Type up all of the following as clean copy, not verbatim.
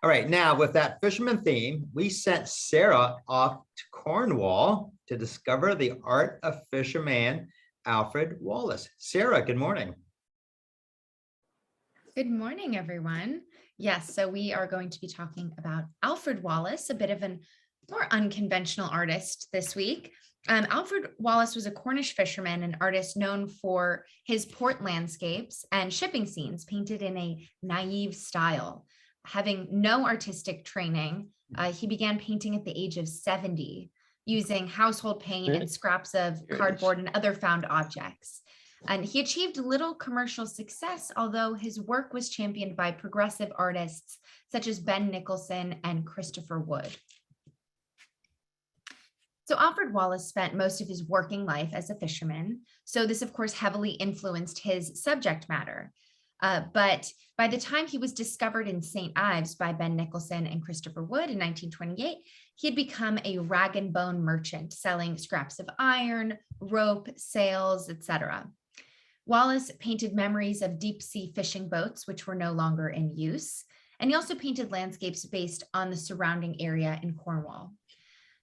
All right, now with that fisherman theme, we sent Sarah off to Cornwall to discover the art of fisherman Alfred Wallis. Sarah, good morning. Good morning, everyone. Yes, so we are going to be talking about Alfred Wallis, a bit of a more unconventional artist this week. Alfred Wallis was a Cornish fisherman and artist known for his port landscapes and shipping scenes painted in a naive style. Having no artistic training, he began painting at the age of 70, using household paint and scraps of cardboard and other found objects. And he achieved little commercial success, although his work was championed by progressive artists such as Ben Nicholson and Christopher Wood. So Alfred Wallis spent most of his working life as a fisherman. So this, of course, heavily influenced his subject matter. But by the time he was discovered in St. Ives by Ben Nicholson and Christopher Wood in 1928, he had become a rag and bone merchant, selling scraps of iron, rope, sails, etc. Wallis painted memories of deep sea fishing boats, which were no longer in use. And he also painted landscapes based on the surrounding area in Cornwall.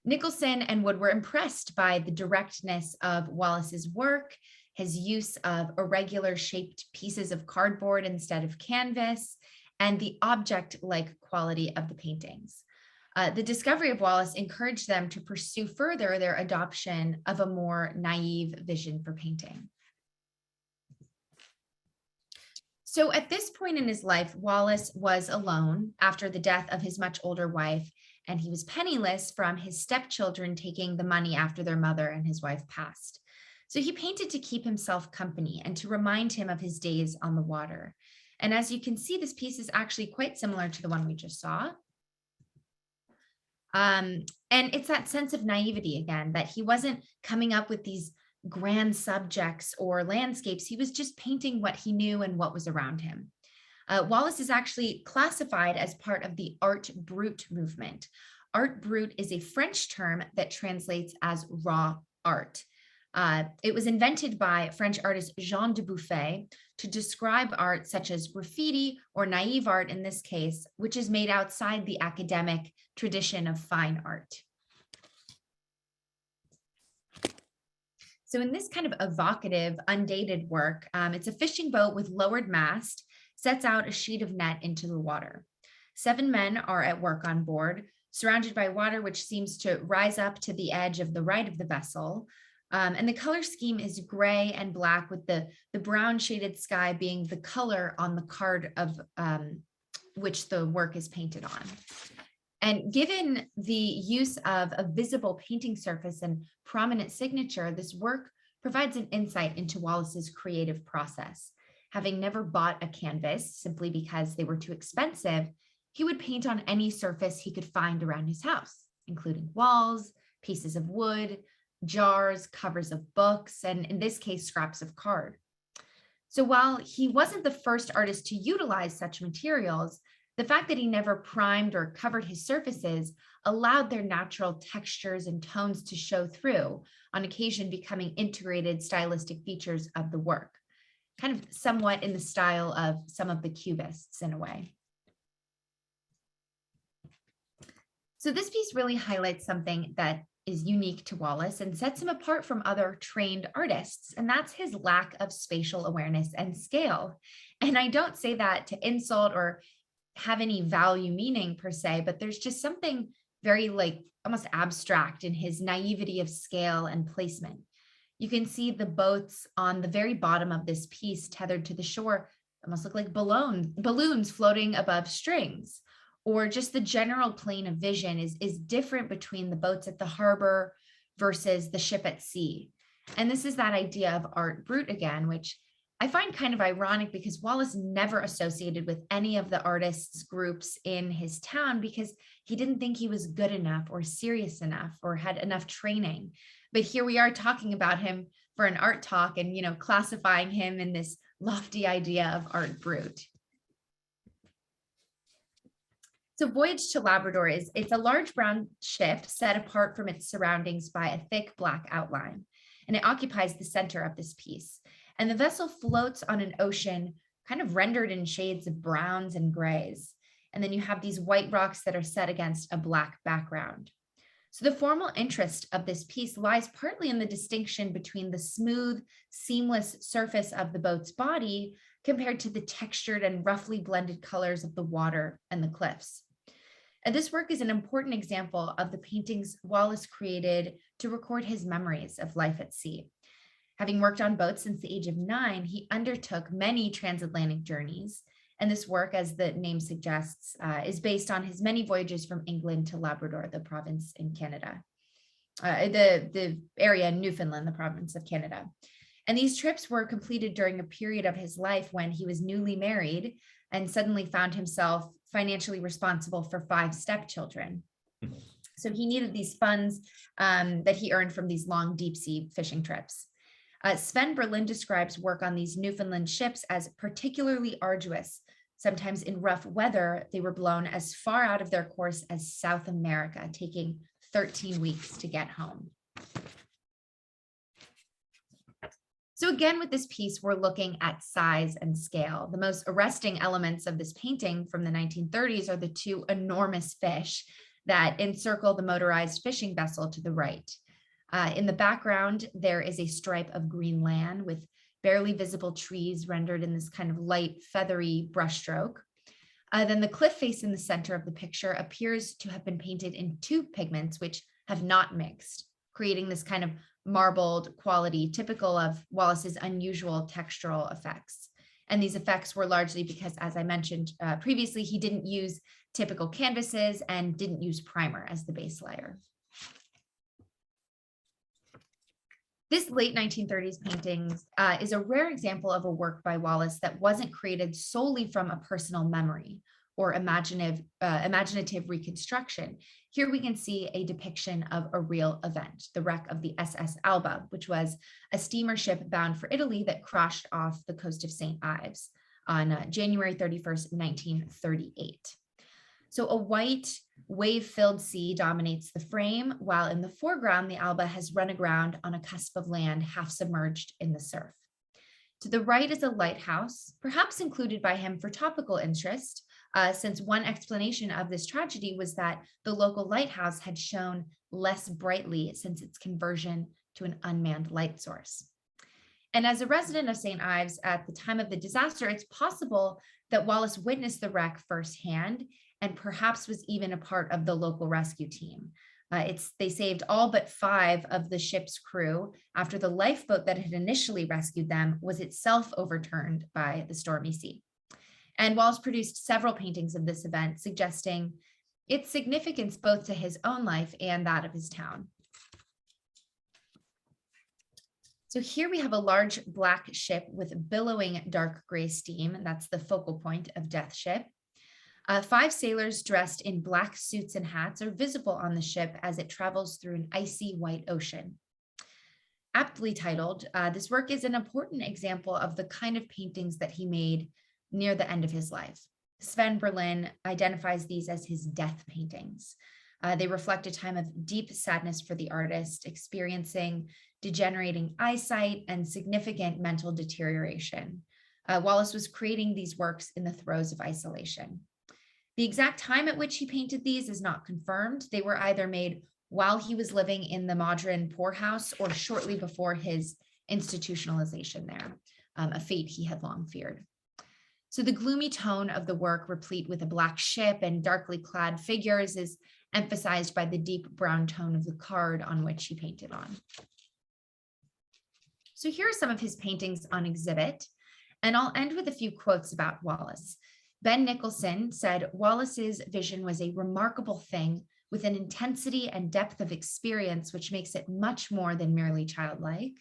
Nicholson and Wood were impressed by the directness of Wallis's work, his use of irregular shaped pieces of cardboard instead of canvas, and the object-like quality of the paintings. The discovery of Wallis encouraged them to pursue further their adoption of a more naive vision for painting. So at this point in his life, Wallis was alone after the death of his much older wife, and he was penniless from his stepchildren taking the money after their mother and his wife passed. So he painted to keep himself company and to remind him of his days on the water. And as you can see, this piece is actually quite similar to the one we just saw. And it's that sense of naivety again, that he wasn't coming up with these grand subjects or landscapes. He was just painting what he knew and what was around him. Wallis is actually classified as part of the art brut movement. Art brut is a French term that translates as raw art. It was invented by French artist Jean de Buffet to describe art such as graffiti or naive art in this case, which is made outside the academic tradition of fine art. So in this kind of evocative, undated work, it's a fishing boat with lowered mast, sets out a sheet of net into the water. 7 men are at work on board, surrounded by water which seems to rise up to the edge of the right of the vessel. And the color scheme is gray and black, with the brown shaded sky being the color on the card of which the work is painted on. And given the use of a visible painting surface and prominent signature, this work provides an insight into Wallis's creative process. Having never bought a canvas simply because they were too expensive, he would paint on any surface he could find around his house, including walls, pieces of wood, jars, covers of books, and in this case, scraps of card. So while he wasn't the first artist to utilize such materials, the fact that he never primed or covered his surfaces allowed their natural textures and tones to show through, on occasion becoming integrated stylistic features of the work, kind of somewhat in the style of some of the Cubists in a way. So this piece really highlights something that is unique to Wallis and sets him apart from other trained artists, and that's his lack of spatial awareness and scale. And I don't say that to insult or have any value meaning per se, but there's just something very almost abstract in his naivety of scale and placement. You can see the boats on the very bottom of this piece tethered to the shore almost look like balloons floating above strings, or just the general plane of vision is different between the boats at the harbor versus the ship at sea. And this is that idea of art brut again, which I find kind of ironic because Wallis never associated with any of the artists groups in his town because he didn't think he was good enough or serious enough or had enough training. But here we are talking about him for an art talk and, classifying him in this lofty idea of art brut. So Voyage to Labrador it's a large brown ship set apart from its surroundings by a thick black outline, and it occupies the center of this piece. And the vessel floats on an ocean kind of rendered in shades of browns and grays. And then you have these white rocks that are set against a black background. So the formal interest of this piece lies partly in the distinction between the smooth, seamless surface of the boat's body compared to the textured and roughly blended colors of the water and the cliffs. And this work is an important example of the paintings Wallis created to record his memories of life at sea. Having worked on boats since the age of 9, he undertook many transatlantic journeys. And this work, as the name suggests, is based on his many voyages from England to Labrador, the province in Canada, the area in Newfoundland, the province of Canada. And these trips were completed during a period of his life when he was newly married and suddenly found himself financially responsible for 5 stepchildren. So he needed these funds that he earned from these long deep sea fishing trips. Sven Berlin describes work on these Newfoundland ships as particularly arduous. Sometimes in rough weather, they were blown as far out of their course as South America, taking 13 weeks to get home. So again, with this piece, we're looking at size and scale. The most arresting elements of this painting from the 1930s are the 2 enormous fish that encircle the motorized fishing vessel to the right. In the background, there is a stripe of green land with barely visible trees rendered in this kind of light, feathery brushstroke. Then the cliff face in the center of the picture appears to have been painted in 2 pigments which have not mixed, creating this kind of marbled quality typical of Wallis's unusual textural effects. And these effects were largely because, as I mentioned previously, he didn't use typical canvases and didn't use primer as the base layer. This late 1930s painting is a rare example of a work by Wallis that wasn't created solely from a personal memory or imaginative reconstruction. Here we can see a depiction of a real event, the wreck of the SS Alba, which was a steamer ship bound for Italy that crashed off the coast of St. Ives on January 31st, 1938. So a white wave-filled sea dominates the frame, while in the foreground, the Alba has run aground on a cusp of land half submerged in the surf. To the right is a lighthouse, perhaps included by him for topical interest, since one explanation of this tragedy was that the local lighthouse had shone less brightly since its conversion to an unmanned light source. And as a resident of St. Ives at the time of the disaster, it's possible that Wallis witnessed the wreck firsthand and perhaps was even a part of the local rescue team. They saved all but 5 of the ship's crew after the lifeboat that had initially rescued them was itself overturned by the stormy sea. And Wallis produced several paintings of this event, suggesting its significance both to his own life and that of his town. So here we have a large black ship with billowing dark gray steam, and that's the focal point of Death Ship. 5 sailors dressed in black suits and hats are visible on the ship as it travels through an icy white ocean. Aptly titled, this work is an important example of the kind of paintings that he made near the end of his life. Sven Berlin identifies these as his death paintings. They reflect a time of deep sadness for the artist, experiencing degenerating eyesight and significant mental deterioration. Wallis was creating these works in the throes of isolation. The exact time at which he painted these is not confirmed. They were either made while he was living in the Modron poorhouse or shortly before his institutionalization there, a fate he had long feared. So the gloomy tone of the work, replete with a black ship and darkly clad figures, is emphasized by the deep brown tone of the card on which he painted on. So here are some of his paintings on exhibit, and I'll end with a few quotes about Wallis. Ben Nicholson said, Wallis's vision was a remarkable thing with an intensity and depth of experience which makes it much more than merely childlike.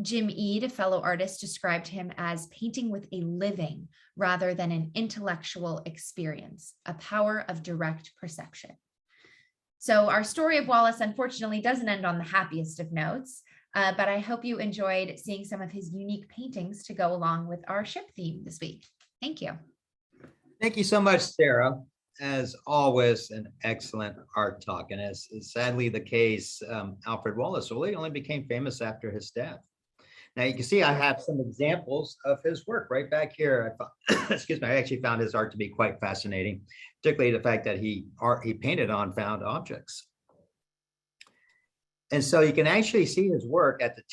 Jim Eade, a fellow artist, described him as painting with a living rather than an intellectual experience, a power of direct perception. So our story of Wallis, unfortunately, doesn't end on the happiest of notes, but I hope you enjoyed seeing some of his unique paintings to go along with our ship theme this week. Thank you. Thank you so much, Sarah. As always, an excellent art talk. And as is sadly the case, Alfred Wallis really only became famous after his death. Now you can see I have some examples of his work right back here. Excuse me, I actually found his art to be quite fascinating, particularly the fact that he painted on found objects. And so you can actually see his work at the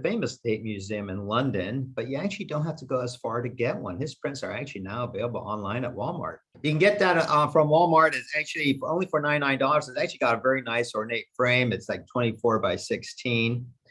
famous Tate Museum in London, but you actually don't have to go as far to get one. His prints are actually now available online at Walmart. You can get that from Walmart. It's actually only for $99. It's actually got a very nice ornate frame. It's like 24 by 16.